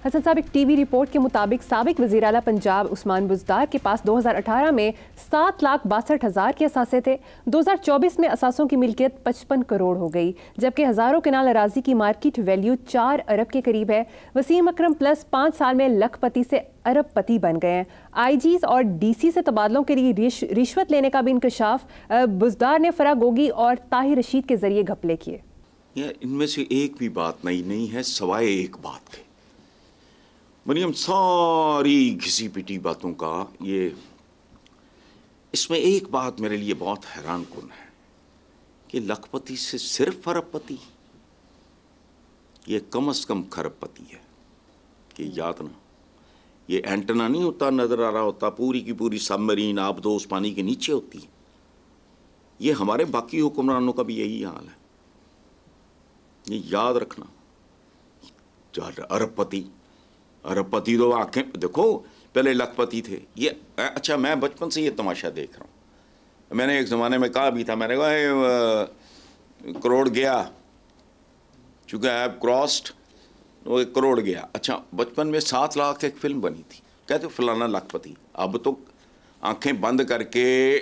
हसन साहब, एक TV report के मुताबिक साबिक वज़ीर आला पंजाब उस्मान बुज़दार के पास 2018 में 7,62,000 के असासे थे। 2024 में असासों की मिल्कियत 55 करोड़ हो गई, जबकि हज़ारों कनाल अराजी की मार्केट वैल्यू 4 अरब के करीब है। वसीम अकरम प्लस 5 साल में लखपति से अरबपति बन गए हैं। आईजीज और डीसी से तबादलों के लिए रिश्वत लेने का भी इंकशाफ बुज़दार ने फरागोगी और ताहिर रशीद के जरिए घपले किए। इनमें से एक भी बात नहीं है सिवाय एक बात के। मरियम, सारी घिसी पिटी बातों का इसमें एक बात मेरे लिए बहुत हैरान कुन है कि लखपति से सिर्फ अरबपति, ये कम से कम खरबपति है। कि याद ना, ये एंटेना नहीं होता नजर आ रहा होता, पूरी की पूरी सबमरीन आबदोस पानी के नीचे होती है। ये हमारे बाकी हुक्मरानों का भी यही हाल है, ये याद रखना। अरबपति तो आंखें देखो, पहले लखपति थे ये। अच्छा, मैं बचपन से ये तमाशा देख रहा हूँ। मैंने एक ज़माने में कहा भी था, मैंने कहा करोड़ गया, चूँकि आई हैव क्रॉस्ड, वो 1 करोड़ गया। अच्छा, बचपन में 7 लाख एक फिल्म बनी थी, कहते फलाना लखपति। अब तो आंखें बंद करके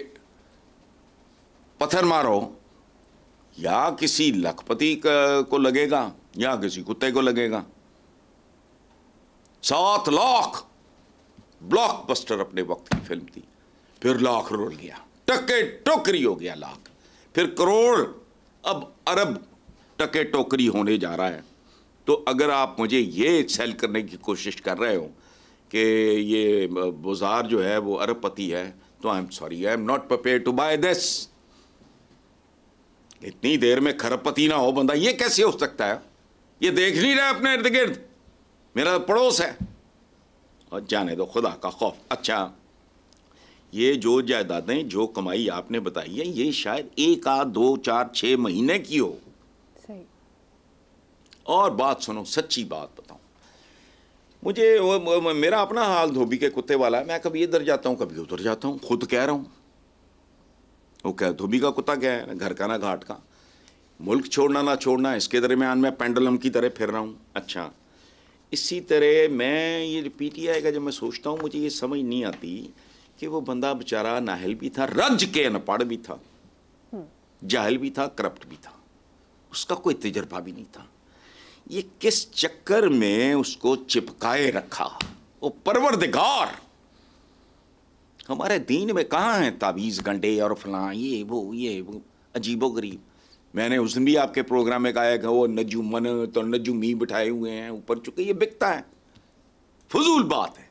पत्थर मारो, या किसी लखपति को लगेगा या किसी कुत्ते को लगेगा। 7 लाख ब्लॉकबस्टर अपने वक्त की फिल्म थी। फिर लाख रोल गया, टके टोकरी हो गया लाख, फिर करोड़, अब अरब टके टोकरी होने जा रहा है। तो अगर आप मुझे ये सेल करने की कोशिश कर रहे हो कि ये बुज़दार जो है वो अरबपति है, तो I am sorry, I am not prepare to buy this. इतनी देर में खरबपति ना हो बंदा, ये कैसे हो सकता है? ये देख नहीं रहा अपने इर्द गिर्द, मेरा पड़ोस है, और जाने दो खुदा का खौफ। अच्छा, ये जो जायदादें, जो कमाई आपने बताई है, ये शायद 1 आध 2 4 6 महीने की हो। सही। और बात सुनो, सच्ची बात बताऊं, मुझे वो मेरा अपना हाल धोबी के कुत्ते वाला है। मैं कभी इधर जाता हूं, कभी उधर जाता हूं, खुद कह रहा हूं। वो क्या धोबी का कुत्ता क्या है, घर का ना घाट का। मुल्क छोड़ना ना छोड़ना, इसके दरमियान मैं पेंडुलम की तरह फिर रहा हूँ। अच्छा, इसी तरह मैं ये पीटीआई का जब मैं सोचता हूँ, मुझे ये समझ नहीं आती कि वो बंदा बेचारा नाहल भी था, रज के अनपढ़ भी था, जाहिल भी था, करप्ट भी था, उसका कोई तजर्बा भी नहीं था। ये किस चक्कर में उसको चिपकाए रखा? वो परवरदिगार, हमारे दीन में कहाँ है तावीज़ गंडे और फलां ये वो अजीबो गरीब। मैंने उस दिन भी आपके प्रोग्राम में कहा कि वो नजुमन तो नजुमी बिठाए हुए हैं ऊपर, चुके ये बिकता है, फजूल बात है।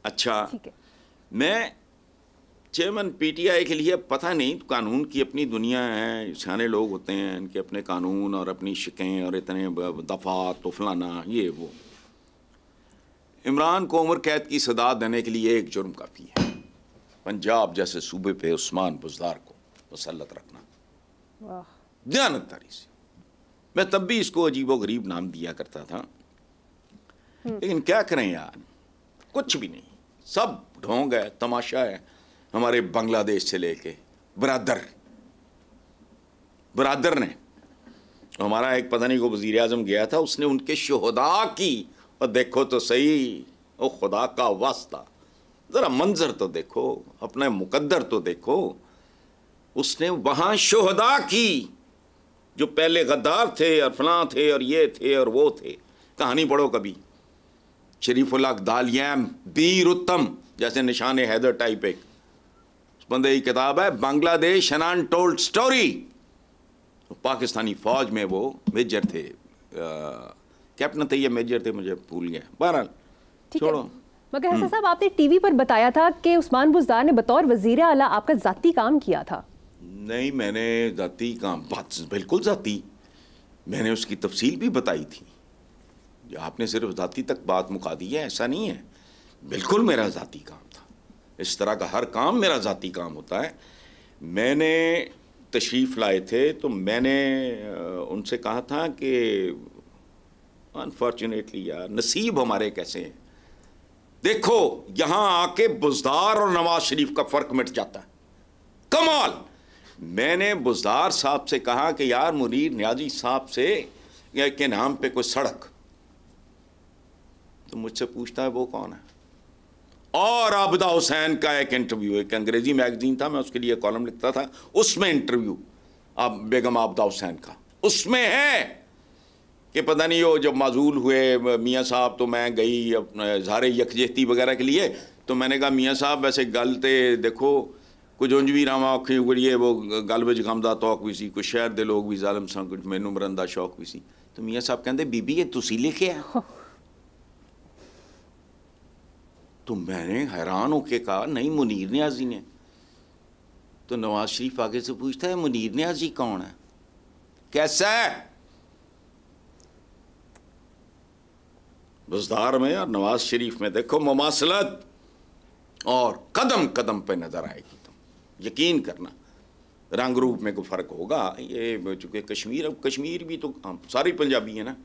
अच्छा, मैं चेयरमैन पीटीआई के लिए पता नहीं, कानून की अपनी दुनिया है, सियाने लोग होते हैं, इनके अपने कानून और अपनी शिकें और इतने दफात तो फलाना ये वो। इमरान को उम्र कैद की सजा देने के लिए एक जुर्म काफ़ी है, पंजाब जैसे सूबे पे उस्मान बुज़दार को मुसल्लत रखना दयानतदारी से। मैं तब भी इसको अजीबो गरीब नाम दिया करता था, लेकिन क्या करें यार, कुछ भी नहीं, सब ढोंग है, तमाशा है। हमारे बांग्लादेश से लेके बरादर ने, हमारा एक पता नहीं को वज़ीर आज़म गया था, उसने उनके शोहदा की, और देखो तो सही, ओ खुदा का वास्ता ज़रा मंजर तो देखो, अपने मुकद्दर तो देखो। उसने वहाँ शोहदा की, जो पहले गद्दार थे और फलां थे और ये थे और वो थे। कहानी पढ़ो कभी, शरीफुल अक़दालियाम बीर उत्तम, जैसे निशान हैदर टाइप एक उस बंदे की किताब है, Bangladesh an untold story. Pakistani फौज में वो मेजर थे, कैप्टन थे या मेजर थे, मुझे भूल गया, बहरहाल छोड़ो। मगर हसन साहब, आपने टीवी पर बताया था कि उस्मान बुज़दार ने बतौर वज़ीर आला आपका ज़ाती काम किया था। नहीं, मैंने ज़ाती काम, बात बिल्कुल ज़ाती, मैंने उसकी तफसील भी बताई थी। आपने सिर्फ ज़ाती तक बात मुका दी है, ऐसा नहीं है, बिल्कुल मेरा ज़ाती काम था। इस तरह का हर काम मेरा ज़ाती काम होता है। मैंने तशरीफ़ लाए थे तो मैंने उनसे कहा था कि अनफॉर्चुनेटली यार, नसीब हमारे कैसे हैं, देखो यहाँ आके बुज़दार और नवाज शरीफ का फ़र्क मिट जाता है, कमाल। मैंने बुज़दार साहब से कहा कि यार मुनीर न्याजी साहब से के नाम पे कोई सड़क, तो मुझसे पूछता है वो कौन है। और आबिदा हुसैन का एक इंटरव्यू, एक अंग्रेजी मैगजीन था, मैं उसके लिए कॉलम लिखता था, उसमें इंटरव्यू अब बेगम आबिदा हुसैन का उसमें है कि पता नहीं वो जब माजूल हुए मियाँ साहब तो मैं गई अपने इज़हार यकजहती वगैरह के लिए, तो मैंने कहा मियाँ साहब वैसे गल ते देखो कुछ उंज भी रावा औखी उगड़िए वो गल विच गमदा तौक भी सी, कुछ शहर दे लोग भी जालिम सन, कुछ मैनू मरन दा शौक भी सी। तो मियाँ साहब कहते बीबी ये तुसी लिखिया। तो मैंने हैरान होके कहा नहीं मुनीर न्याजी ने। तो नवाज शरीफ आगे से पूछता है मुनीर न्याजी कौन है, कैसा है? बुज़दार में और नवाज शरीफ में देखो मुमासलत, और कदम कदम पे नजर आएगी, तुम यकीन करना। रंग रूप में कोई फ़र्क होगा, ये चूँकि कश्मीर, अब कश्मीर भी तो हम सारी पंजाबी है ना,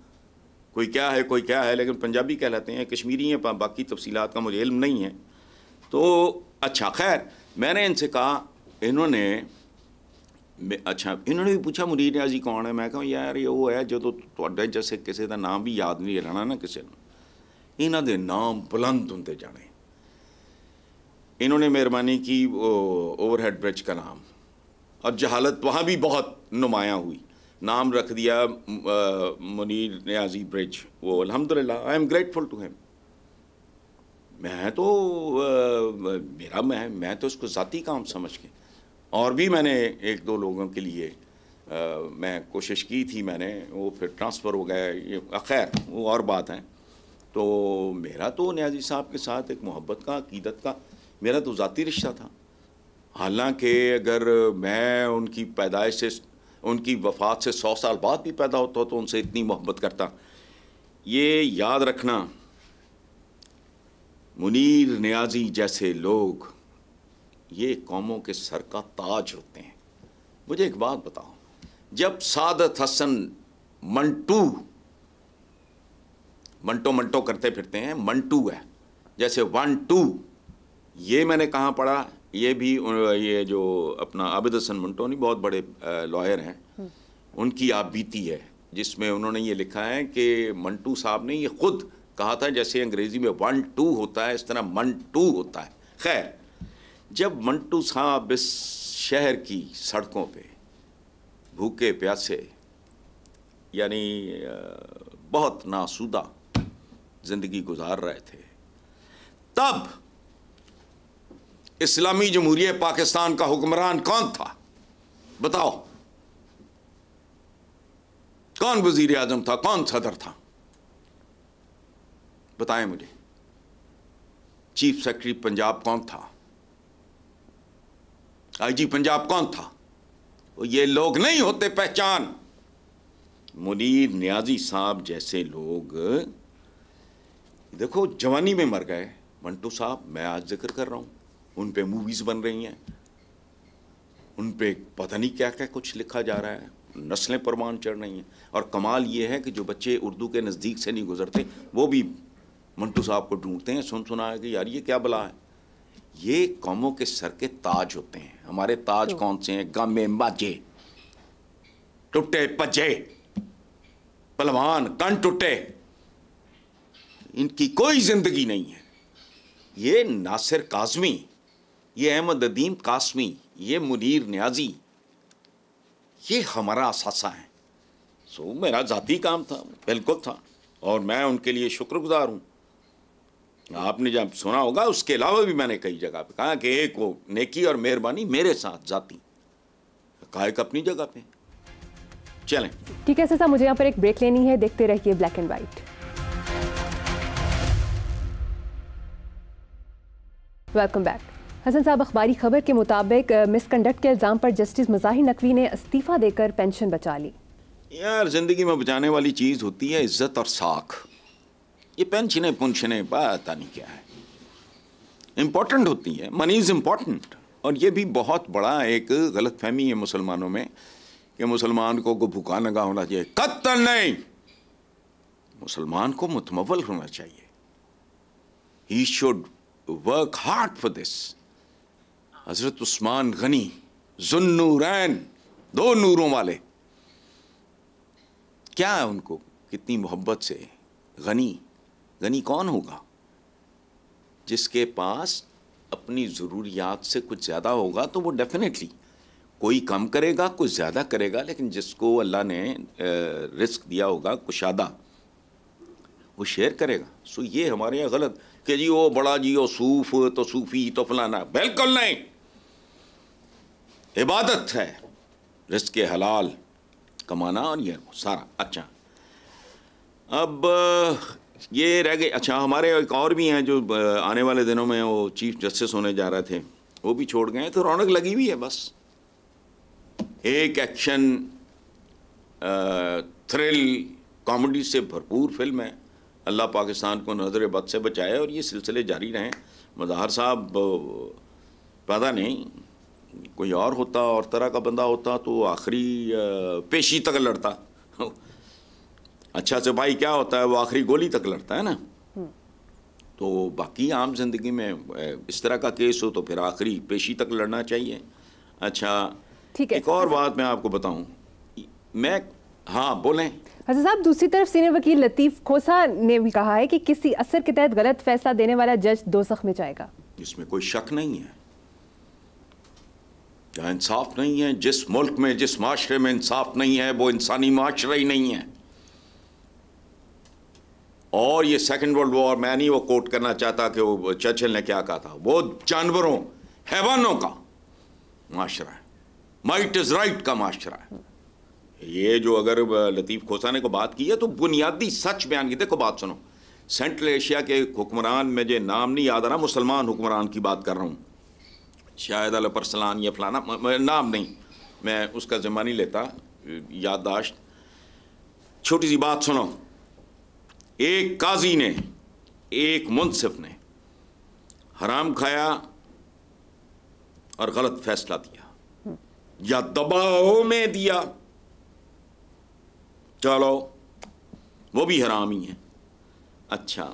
कोई क्या है कोई क्या है, लेकिन पंजाबी कहलाते हैं, कश्मीरी हैं, बाकी तफसीलात का मुझे इल्म नहीं है। तो अच्छा खैर, मैंने इनसे कहा, इन्होंने भी पूछा मुनीर न्याजी कौन है। मैं कहा यार ये वो है जो तो जैसे किसी का नाम भी याद नहीं रहना ना किसी ने, इन्हों के नाम बुलंद होंगे जाने। इन्होंने मेहरबानी की ओवरहेड ब्रिज का नाम, और जहालत वहाँ भी बहुत नुमाया हुई, नाम रख दिया मुनीर न्याजी ब्रिज। वो अल्हम्दुलिल्लाह I am grateful to him. मैं तो मैं तो उसको ज़ाती काम समझ के, और भी मैंने एक दो लोगों के लिए मैं कोशिश की थी, मैंने वो फिर ट्रांसफ़र हो गया, ये खैर वो और बात है। तो मेरा तो न्याजी साहब के साथ एक मोहब्बत का, अकीदत का मेरा तो ज़ाती रिश्ता था। हालांकि अगर मैं उनकी पैदाइश से, उनकी वफ़ात से 100 साल बाद भी पैदा होता तो उनसे इतनी मोहब्बत करता। ये याद रखना, मुनीर न्याजी जैसे लोग ये कौमों के सर का ताज होते हैं। मुझे एक बात बताओ, जब सादत हसन मंटो करते फिरते हैं, मंटू है जैसे 1 2, ये मैंने कहाँ पढ़ा, ये भी ये जो अपना आबिद हसन मंटो नहीं, बहुत बड़े लॉयर हैं, उनकी आप बीती है जिसमें उन्होंने ये लिखा है कि मंटू साहब ने ये खुद कहा था, जैसे अंग्रेज़ी में 1 2 होता है इस तरह मंटू होता है। खैर, जब मंटू साहब इस शहर की सड़कों पे भूखे प्यासे यानी बहुत नासूदा ज़िंदगी गुजार रहे थे, तब इस्लामी जमहूरिया पाकिस्तान का हुक्मरान कौन था बताओ? कौन वजीर आजम था, कौन सदर था, बताएं मुझे। चीफ सेक्रेटरी पंजाब कौन था, आईजी पंजाब कौन था? ये लोग नहीं होते पहचान। मुनीर न्याजी साहब जैसे लोग देखो जवानी में मर गए। मंटू साहब मैं आज जिक्र कर रहा हूँ, उन पे मूवीज़ बन रही हैं, उन पे पता नहीं क्या क्या कुछ लिखा जा रहा है, नस्लें परवान चढ़ रही हैं। और कमाल ये है कि जो बच्चे उर्दू के नज़दीक से नहीं गुजरते वो भी मंटू साहब को ढूंढते हैं, सुना है कि यार ये क्या बला है। ये कौमों के सर के ताज होते हैं। हमारे ताज कौन से हैं? गामे माजे, टुटे पजे, पहलवान कन टुटे, इनकी कोई जिंदगी नहीं है। ये नासिर काज़मी, ये अहमद अदीम कासमी, ये मुनीर न्याजी, ये हमारा असासा है। सो मेरा ज़ाती काम था, बिल्कुल था, और मैं उनके लिए शुक्रगुजार हूँ। आपने जब सुना होगा, उसके अलावा भी मैंने कई जगह पे कहा कि एक वो नेकी और मेहरबानी मेरे साथ ज़ाती, कायक अपनी जगह पे। चलें ठीक है साहब, मुझे यहाँ पर एक ब्रेक लेनी है, देखते रहिए black and white. Welcome back. Hasan साहब, अखबारी खबर के मुताबिक मिसकंडक्ट के इल्ज़ाम पर जस्टिस मज़ाहिर नकवी ने इस्तीफ़ा देकर पेंशन बचा ली। यार ज़िंदगी में बचाने वाली चीज़ होती है इज्जत और साख। ये पेंशनें पुंशनें पता नहीं क्या है, इम्पोर्टेंट होती है, मनी इज़ इम्पोर्टेंट। और ये भी बहुत बड़ा एक गलत फहमी है मुसलमानों में कि मुसलमान को भूखा नंगा होना चाहिए। कत्ल नहीं, मुसलमान को मुतमव्वल होना चाहिए। He should work hard for this. हजरत उस्मान गनी ज़ुन्नूरैन, 2 नूरों वाले, क्या है उनको कितनी मोहब्बत से गनी गनी कौन होगा? जिसके पास अपनी ज़रूरियात से कुछ ज़्यादा होगा तो वो डेफिनेटली कोई कम करेगा, कुछ ज़्यादा करेगा, लेकिन जिसको अल्लाह ने रिस्क दिया होगा कुशादा, वो शेयर करेगा। सो ये हमारे यहाँ गलत कि जी वो बड़ा जी वो सूफ तो सूफी तो फलाना, बिल्कुल नहीं। इबादत है रिस्क के हलाल कमाना और ये सारा। अच्छा, अब ये रह गए। अच्छा, हमारे एक और भी हैं जो आने वाले दिनों में वो चीफ जस्टिस होने जा रहे थे, वो भी छोड़ गए, तो रौनक लगी हुई है। बस एक एक्शन थ्रिल कॉमेडी से भरपूर फिल्म है। अल्लाह पाकिस्तान को नज़र बद से बचाए और ये सिलसिले जारी रहें। मज़हर साहब पता नहीं कोई और होता और तरह का बंदा होता तो आखिरी पेशी तक लड़ता। अच्छा सिपाही क्या होता है, वो आखिरी गोली तक लड़ता है ना। तो बाकी आम जिंदगी में इस तरह का केस हो तो फिर आखिरी पेशी तक लड़ना चाहिए। अच्छा ठीक है, एक और बात मैं आपको बताऊं, मैं हाँ बोलें। हसन साहब, दूसरी तरफ सीनियर वकील लतीफ़ खोसा ने भी कहा है कि किसी असर के तहत गलत फैसला देने वाला जज दोज़ख में जाएगा। इसमें कोई शक नहीं है। क्या इंसाफ नहीं है? जिस मुल्क में, जिस माशरे में इंसाफ नहीं है वो इंसानी माशरा ही नहीं है। और ये सेकंड वर्ल्ड वॉर, मैं नहीं वो कोट करना चाहता कि वो चर्चिल ने क्या कहा था, वो जानवरों हैवानों का माशरा है, माइट इज राइट का माशरा है। ये जो अगर लतीफ़ खोसा ने को बात की है तो बुनियादी सच बयान की। देखो बात सुनो, सेंट्रल एशिया के हुक्मरान, मुझे नाम नहीं याद आ रहा, मुसलमान हुक्मरान की बात कर रहा हूँ, शायद अल परसलान या फलाना, नाम नहीं, मैं उसका ज़िम्मा नहीं लेता, याददाश्त। छोटी सी बात सुनो, एक काजी ने, एक मुंसिफ ने हराम खाया और गलत फैसला दिया या दबाव में दिया, चलो वो भी हराम ही है। अच्छा,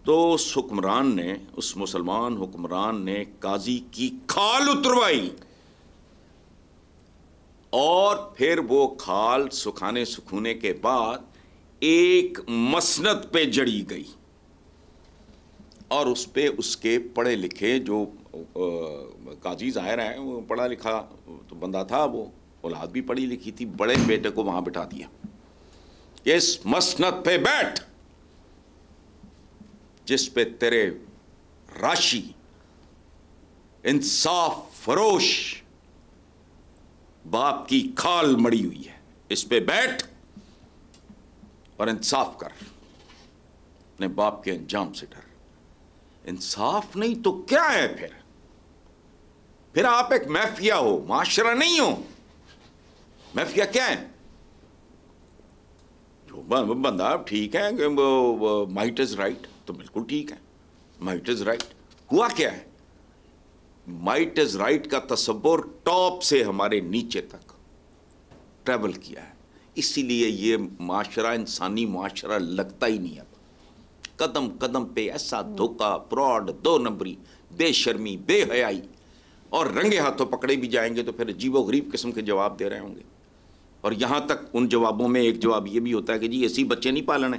तो उस हुक्मरान ने, उस मुसलमान हुक्मरान ने काजी की खाल उतरवाई और फिर वो खाल सुखाने सुखूने के बाद एक मसनद पे जड़ी गई और उस पे उसके पढ़े लिखे जो काजी ज़ाहिर है वो पढ़ा लिखा तो बंदा था, वो औलाद भी पढ़ी लिखी थी, बड़े बेटे को वहां बिठा दिया, इस मसनद पे बैठ जिस पे तेरे राशि इंसाफ फरोश बाप की खाल मड़ी हुई है, इस पे बैठ और इंसाफ कर, अपने बाप के अंजाम से डर। इंसाफ नहीं तो क्या है फिर आप एक माफिया हो, माशरा नहीं हो। माफिया क्या है? जो बंदा ठीक है, माइट इज राइट, तो बिल्कुल ठीक है, माइट इज राइट। हुआ क्या है? माइट इज राइट का तसव्वुर टॉप से हमारे नीचे तक ट्रैवल किया है, इसीलिए ये माशरा इंसानी माशरा लगता ही नहीं। अब कदम कदम पे ऐसा धोखा, फ्रॉड, दो नंबरी, बेशर्मी, बेहयाई, और रंगे हाथों पकड़े भी जाएंगे तो फिर अजीबो गरीब किस्म के जवाब दे रहे होंगे। और यहाँ तक उन जवाबों में एक जवाब ये भी होता है कि जी ऐसी बच्चे नहीं पालने,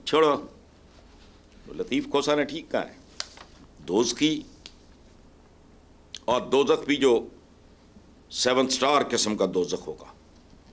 छोड़ो। तो लतीफ़ खोसा ने ठीक कहा है, दोज़खी और दोज़ख भी जो 7 स्टार किस्म का दोज़ख होगा,